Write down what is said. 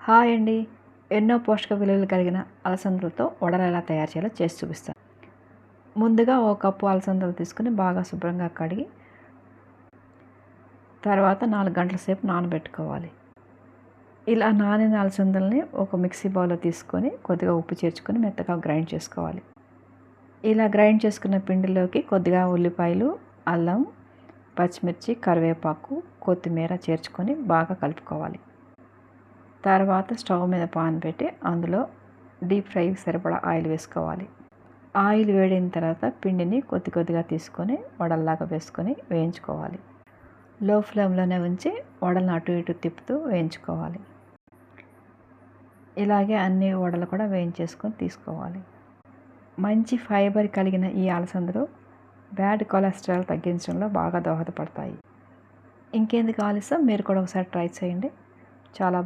Hi అండి. ఎన్నో పోషక విలువలు కలిగిన అలసందలతో వడలు ఎలా తయారు చేయాలో చేసి చూపిస్తాను. ముందుగా ఒక కప్పు అలసందలు తీసుకుని బాగా శుభ్రంగా కడిగి తర్వాత 4 గంటల సేపు నానబెట్టుకోవాలి. ఇలా నానిన అలసందల్ని ఒక మిక్సీ బౌల్లో తీసుకొని కొద్దిగా ఉప్పు చేర్చుకొని మెత్తగా గ్రైండ్ చేసుకోవాలి. ఇలా గ్రైండ్ చేసుకున్న పిండిలోకి కొద్దిగా ఉల్లిపాయలు, అల్లం, పచ్చిమిర్చి, కరివేపాకు, కొత్తిమీర చేర్చుకొని బాగా కలుపుకోవాలి. తర్వాత స్టవ్ మీద పాన్ పెట్టి అందులో డీప్ ఫ్రైకి సరిపడా ఆయిల్ వేసుకోవాలి. ఆయిల్ వేడిన తర్వాత పిండిని కొద్ది కొద్దిగా తీసుకొని వడల్లాగా వేసుకొని వేయించుకోవాలి. లో ఫ్లేమ్లోనే ఉంచి వడలను అటు ఇటు తిప్పుతూ వేయించుకోవాలి. ఇలాగే అన్ని వడలు కూడా వేయించేసుకొని తీసుకోవాలి. మంచి ఫైబర్ కలిగిన ఈ అలసందలు బ్యాడ్ కొలెస్ట్రాల్ తగ్గించడంలో బాగా దోహదపడతాయి. ఇంకెందుకు ఆలస్యం, మీరు కూడా ఒకసారి ట్రై చేయండి. చాలా